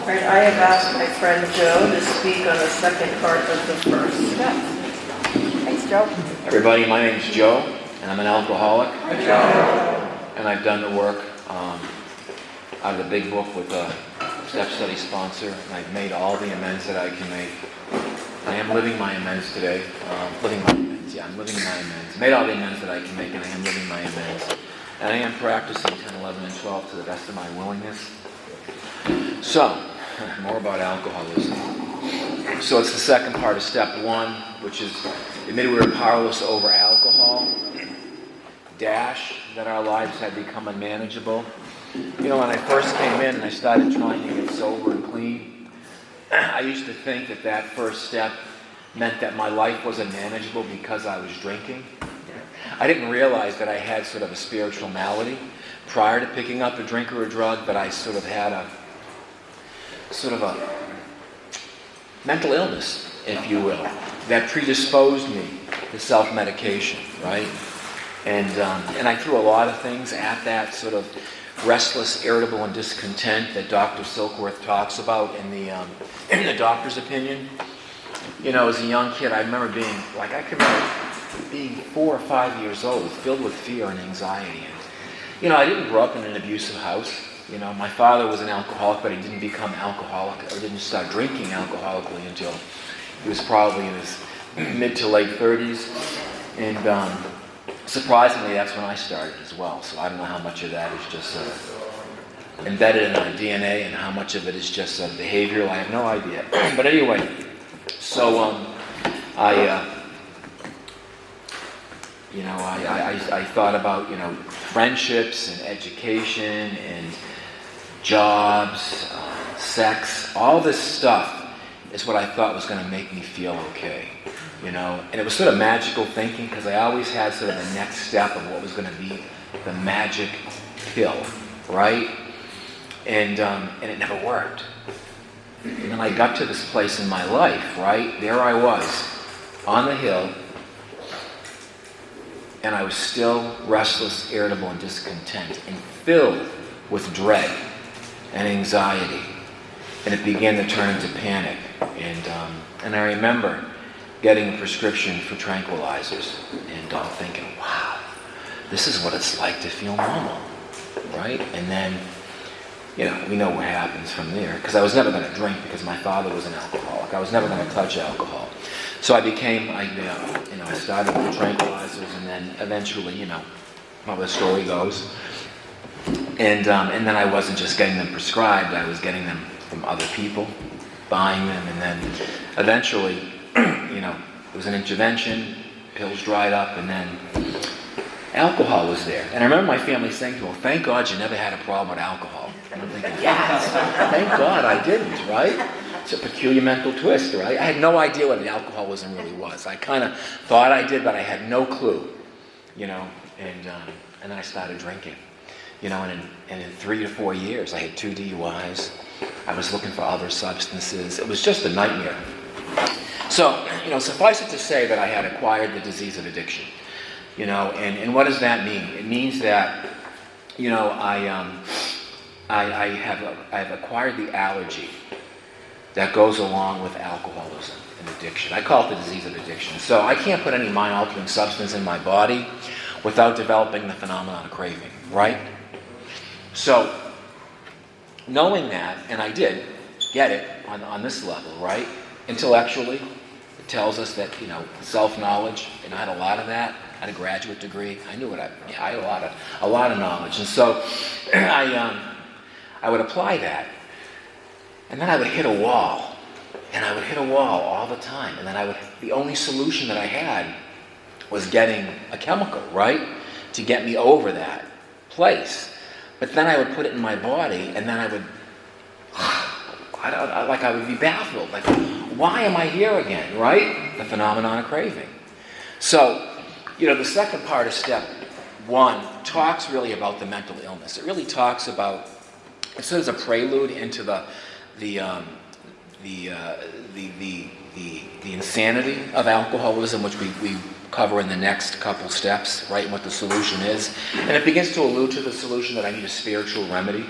All right, I have asked my friend Joe to speak on the second part of the first step. Thanks, Joe. Everybody, my name's Joe, and I'm an alcoholic. Hi, Joe. And I've done the work out of the big book with a step study sponsor, and I've made all the amends that I can make. I am living my amends today. I'm living my amends. Made all the amends that I can make, and I am living my amends. And I am practicing 10, 11, and 12 to the best of my willingness. So, more about alcoholism. So it's the second part of step one, which is admit we were powerless over alcohol. Dash, that our lives had become unmanageable. You know, when I first came in and I started trying to get sober and clean, I used to think that that first step meant that my life was unmanageable because I was drinking. I didn't realize that I had sort of a spiritual malady prior to picking up a drink or a drug, but I sort of had a mental illness, if you will, that predisposed me to self-medication, right? And I threw a lot of things at that sort of restless, irritable, and discontent that Dr. Silkworth talks about in the doctor's opinion. You know, as a young kid, I remember being 4 or 5 years old, filled with fear and anxiety. And, you know, I didn't grow up in an abusive house. You know, my father was an alcoholic, but he didn't become alcoholic, or didn't start drinking alcoholically until he was probably in his mid to late 30s. And surprisingly, that's when I started as well. So I don't know how much of that is just embedded in our DNA and how much of it is just behavioral. I have no idea. But anyway, so I thought about, you know, friendships and education and jobs, sex, all this stuff is what I thought was going to make me feel okay, you know. And it was sort of magical thinking because I always had sort of the next step of what was going to be the magic pill, right? And it never worked. And then I got to this place in my life, right? There I was on the hill, and I was still restless, irritable, and discontent, and filled with dread and anxiety. And it began to turn into panic. And I remember getting a prescription for tranquilizers and thinking, wow, this is what it's like to feel normal, right? And then, you know, we know what happens from there. Because I was never going to drink because my father was an alcoholic. I was never going to touch alcohol. So I started with tranquilizers, and then eventually, you know, how the story goes. And then I wasn't just getting them prescribed, I was getting them from other people, buying them, and then eventually, you know, it was an intervention, pills dried up, and then alcohol was there. And I remember my family saying to me, well, thank God you never had a problem with alcohol. And I'm thinking, yes, thank God I didn't, right? It's a peculiar mental twist, right? I had no idea what alcoholism really was. I kind of thought I did, but I had no clue, you know, and then I started drinking. You know, and in 3 to 4 years, I had 2 DUIs. I was looking for other substances. It was just a nightmare. So, you know, suffice it to say that I had acquired the disease of addiction. You know, and what does that mean? It means that, you know, I have acquired the allergy that goes along with alcoholism and addiction. I call it the disease of addiction. So I can't put any mind-altering substance in my body without developing the phenomenon of craving, right? So, knowing that, and I did get it on this level, right? Intellectually, it tells us that, you know, self-knowledge, and I had a lot of that. I had a graduate degree. I knew I had a lot of knowledge. And so, I would apply that. And then I would hit a wall. And I would hit a wall all the time. And then the only solution that I had was getting a chemical, right? To get me over that place. But then I would put it in my body, and then I would be baffled. Like, why am I here again, right? The phenomenon of craving. So, you know, the second part of step one talks really about the mental illness. It really talks about, it's sort of a prelude into the insanity of alcoholism, which we cover in the next couple steps, right, and what the solution is. And it begins to allude to the solution that I need a spiritual remedy,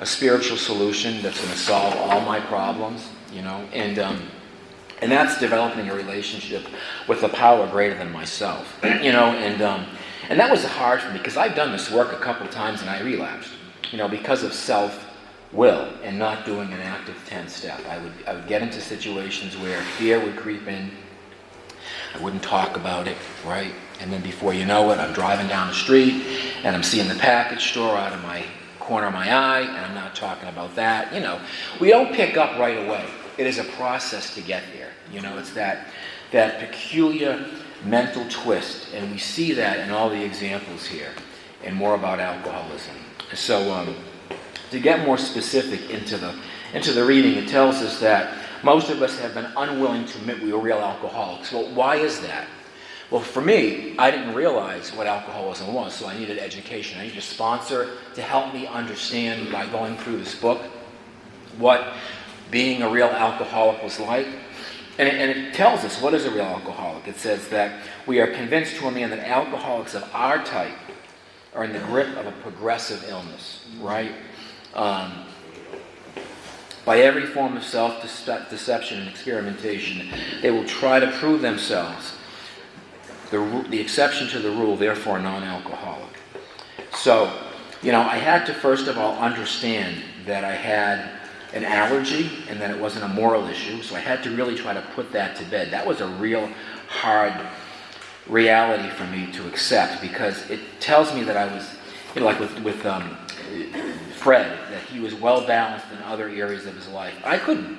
a spiritual solution that's going to solve all my problems, and that's developing a relationship with a power greater than myself, and that was hard for me because I've done this work a couple times and I relapsed, because of self-will and not doing an active 10-step. I would get into situations where fear would creep in. I wouldn't talk about it, right? And then before you know it, I'm driving down the street and I'm seeing the package store out of my corner of my eye, and I'm not talking about that. We don't pick up right away. It is a process to get there. It's that peculiar mental twist, and we see that in all the examples here, and more about alcoholism. So, to get more specific into the reading, it tells us that most of us have been unwilling to admit we were real alcoholics. Well, why is that? Well, for me, I didn't realize what alcoholism was, so I needed education. I needed a sponsor to help me understand, by going through this book, what being a real alcoholic was like. And it tells us what is a real alcoholic. It says that we are convinced to a man that alcoholics of our type are in the grip of a progressive illness, right? By every form of self-deception and experimentation, they will try to prove themselves the exception to the rule, therefore non-alcoholic. So, I had to first of all understand that I had an allergy and that it wasn't a moral issue, so I had to really try to put that to bed. That was a real hard reality for me to accept, because it tells me that I was, like with Fred, that he was well balanced in other areas of his life. I couldn't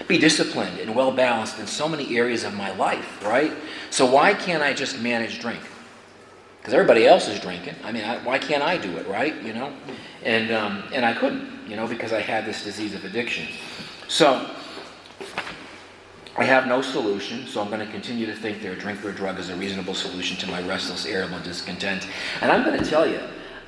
be disciplined and well balanced in so many areas of my life, right? So why can't I just manage drink? Because everybody else is drinking. Why can't I do it, right? And I couldn't, because I had this disease of addiction. So I have no solution, so I'm going to continue to think that a drink or a drug is a reasonable solution to my restless, irritable, and discontent. And I'm going to tell you,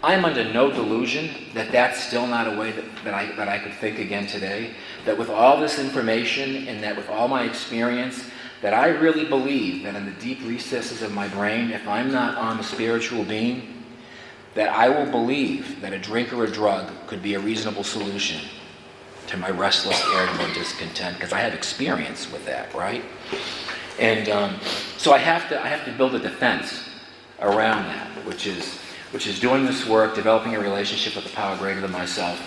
I'm under no delusion that that's still not a way that I could think again today. That with all this information and that with all my experience, that I really believe that in the deep recesses of my brain, if I'm not on a spiritual being, that I will believe that a drink or a drug could be a reasonable solution to my restless, irritable, and discontent, because I have experience with that, right? And so I have to build a defense around that, which is doing this work, developing a relationship with a power greater than myself,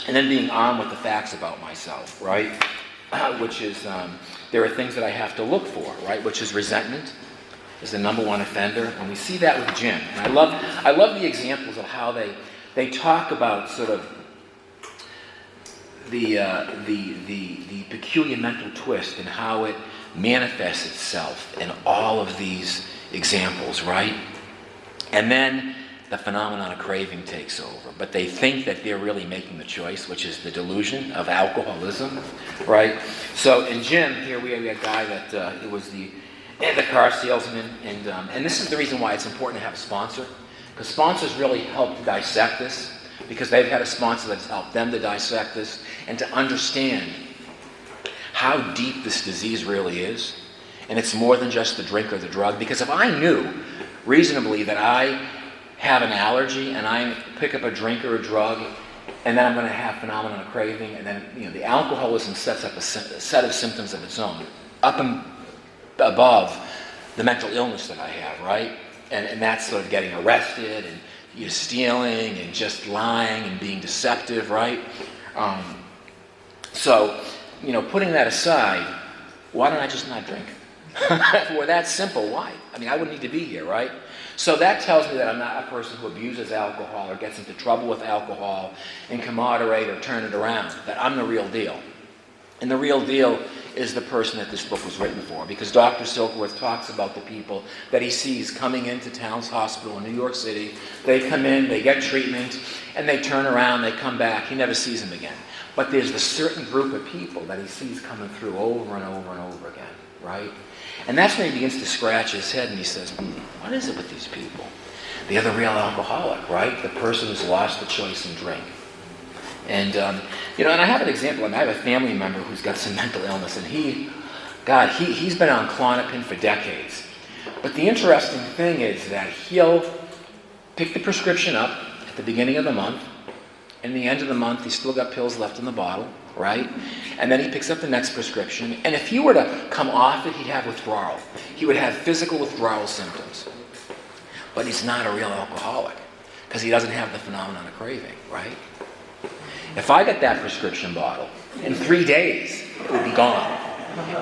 and then being armed with the facts about myself, right? Which is, there are things that I have to look for, right? Which is resentment is the number one offender, and we see that with Jim. And I love the examples of how they talk about sort of the peculiar mental twist and how it manifests itself in all of these examples, right? And then the phenomenon of craving takes over. But they think that they're really making the choice, which is the delusion of alcoholism, right? So in Jim, here we have a guy that it was the car salesman, and this is the reason why it's important to have a sponsor, because sponsors really help to dissect this, because they've had a sponsor that's helped them to dissect this and to understand how deep this disease really is. And it's more than just the drink or the drug, because if I knew reasonably that I have an allergy and I pick up a drink or a drug and then I'm going to have phenomenon of craving, and then the alcoholism sets up a set of symptoms of its own up and above the mental illness that I have, right? And that's sort of getting arrested and you're stealing and just lying and being deceptive, right? So putting that aside, why don't I just not drink? If it were that simple, why? I wouldn't need to be here, right? So that tells me that I'm not a person who abuses alcohol or gets into trouble with alcohol and can moderate or turn it around, that I'm the real deal. And the real deal is the person that this book was written for, because Dr. Silkworth talks about the people that he sees coming into Towns Hospital in New York City. They come in, they get treatment, and they turn around, they come back. He never sees them again. But there's a certain group of people that he sees coming through over and over and over again, right? And that's when he begins to scratch his head and he says, what is it with these people? They're the real alcoholic, right? The person who's lost the choice in drink. And, and I have an example. I have a family member who's got some mental illness, and he's been on Klonopin for decades. But the interesting thing is that he'll pick the prescription up at the beginning of the month, In the end of the month, he's still got pills left in the bottle, right? And then he picks up the next prescription. And if he were to come off it, he'd have withdrawal. He would have physical withdrawal symptoms. But he's not a real alcoholic because he doesn't have the phenomenon of craving, right? If I got that prescription bottle, in 3 days, it would be gone.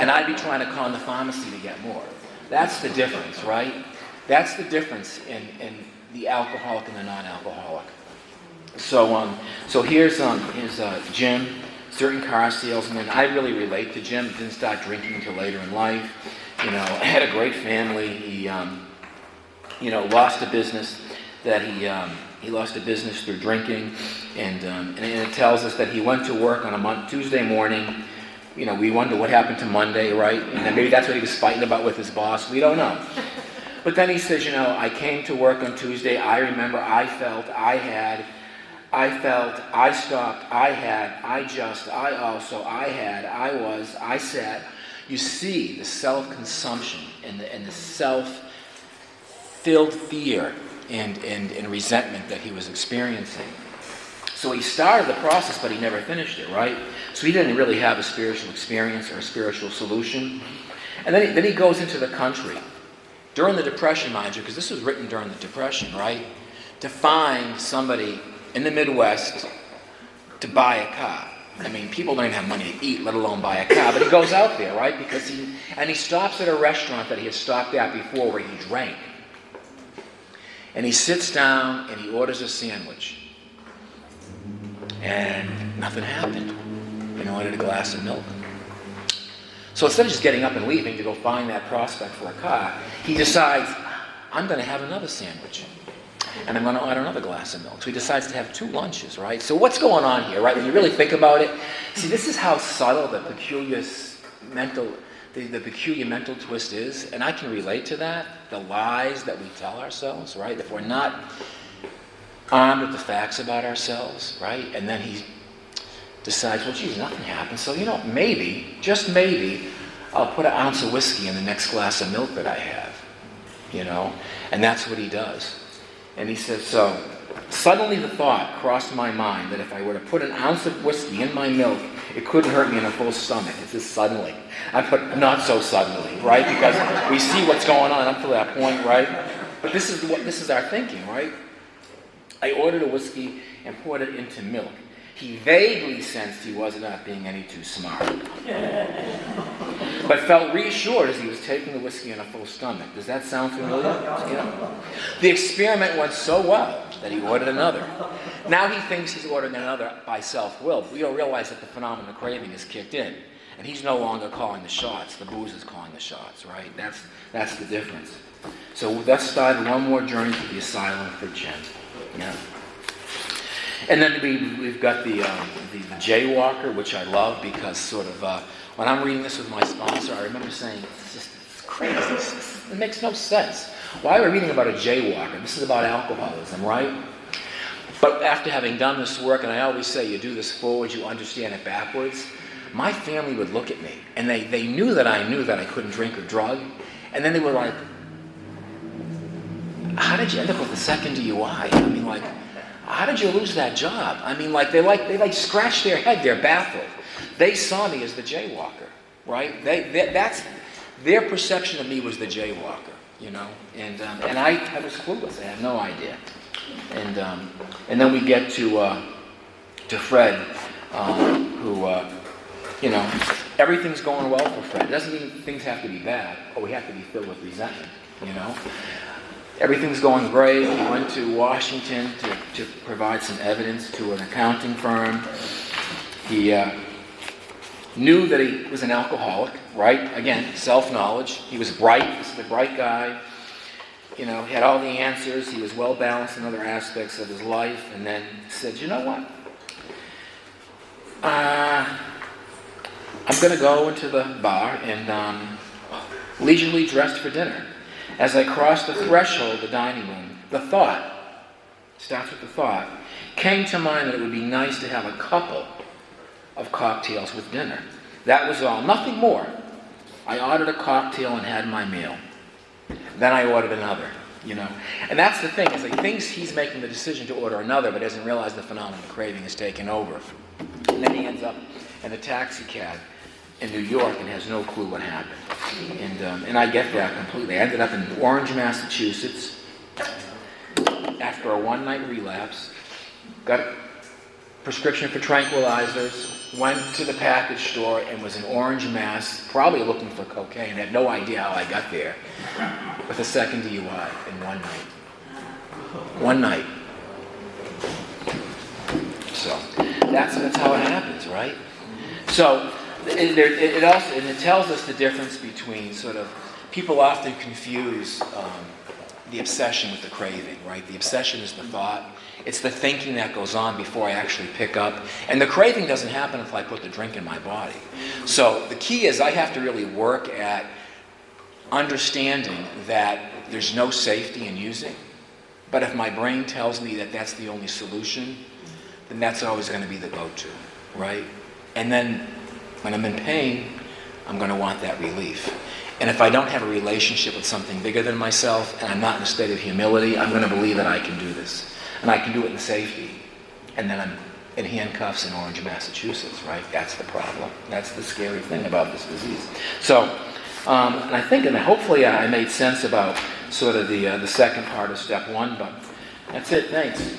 And I'd be trying to con the pharmacy to get more. That's the difference, right? That's the difference in the alcoholic and the non-alcoholic. So here's Jim, certain car salesman. I really relate to Jim. Didn't start drinking until later in life. Had a great family. He, lost a business that he lost a business through drinking, and it tells us that he went to work on a Tuesday morning. We wonder what happened to Monday, right? And then maybe that's what he was fighting about with his boss. We don't know. But then he says, I came to work on Tuesday. I remember I felt, I had, I felt, I stopped, I had, I just, I also, I had, I was, I sat. You see the self-consumption and the self-filled fear and resentment that he was experiencing. So he started the process, but he never finished it, right? So he didn't really have a spiritual experience or a spiritual solution. And then he goes into the country. During the Depression, mind you, because this was written during the Depression, right? To find somebody in the Midwest to buy a car. I mean, people don't even have money to eat, let alone buy a car. But he goes out there, right? Because he stops at a restaurant that he had stopped at before where he drank. And he sits down and he orders a sandwich. And nothing happened. He ordered a glass of milk. So instead of just getting up and leaving to go find that prospect for a car, he decides, I'm going to have another sandwich. And I'm going to order another glass of milk. So he decides to have 2 lunches, right? So what's going on here, right? When you really think about it, see, this is how subtle the peculiar mental twist is. And I can relate to that. The lies that we tell ourselves, right? If we're not armed with the facts about ourselves, right? And then he decides, well, geez, nothing happened. So, maybe, just maybe, I'll put an ounce of whiskey in the next glass of milk that I have, And that's what he does. And he says, so suddenly the thought crossed my mind that if I were to put an ounce of whiskey in my milk, it couldn't hurt me in a full stomach. It's just suddenly. I put not so suddenly, right? Because we see what's going on up to that point, right? But this is our thinking, right? I ordered a whiskey and poured it into milk. He vaguely sensed he was not being any too smart, but felt reassured as he was taking the whiskey in a full stomach. Does that sound familiar? The experiment went so well that he ordered another. Now he thinks he's ordering another by self-will. We don't realize that the phenomenon of craving is kicked in, and he's no longer calling the shots. The booze is calling the shots, right? That's the difference. So let's start one more journey to the asylum for Jim. Yeah. And then we've got the jaywalker, which I love because sort of when I'm reading this with my sponsor, I remember saying, it's crazy. It makes no sense. Why are we reading about a jaywalker? This is about alcoholism, right? But after having done this work, and I always say you do this forward, you understand it backwards, my family would look at me, and they knew that I couldn't drink or drug, and then they were like, how did you end up with a second DUI? I mean, like, how did you lose that job? I mean, like, they scratch their head. They're baffled. They saw me as the jaywalker, right? That's their perception of me was the jaywalker, And I was clueless. I had no idea. And then we get to Fred, who everything's going well for Fred. It doesn't mean things have to be bad, or we have to be filled with resentment, Everything's going great. He went to Washington to provide some evidence to an accounting firm. He knew that he was an alcoholic, right? Again, self-knowledge. He was bright. This is a bright guy. He had all the answers. He was well-balanced in other aspects of his life. And then said, you know what? I'm going to go into the bar and leisurely dressed for dinner. As I crossed the threshold of the dining room, the thought, starts with the thought, came to mind that it would be nice to have a couple of cocktails with dinner. That was all, nothing more. I ordered a cocktail and had my meal. Then I ordered another. you know. And that's the thing, is he thinks he's making the decision to order another, but doesn't realize the phenomenon of craving is taking over. And then he ends up in a taxi cab in New York and has no clue what happened. And I get that completely. I ended up in Orange, Massachusetts after a one-night relapse, got a prescription for tranquilizers, went to the package store and was in Orange, Mass, probably looking for cocaine, had no idea how I got there, with a second DUI in one night. One night. So that's how it happens, right? So it also, and it tells us the difference between sort of, people often confuse the obsession with the craving, right? The obsession is the thought. It's the thinking that goes on before I actually pick up. And the craving doesn't happen until I put the drink in my body. So the key is I have to really work at understanding that there's no safety in using. But if my brain tells me that that's the only solution, then that's always going to be the go-to, right? And then when I'm in pain, I'm going to want that relief. And if I don't have a relationship with something bigger than myself, and I'm not in a state of humility, I'm going to believe that I can do this. And I can do it in safety. And then I'm in handcuffs in Orange, Massachusetts, right? That's the problem. That's the scary thing about this disease. So, and I think, and hopefully I made sense about sort of the second part of step one, but that's it. Thanks.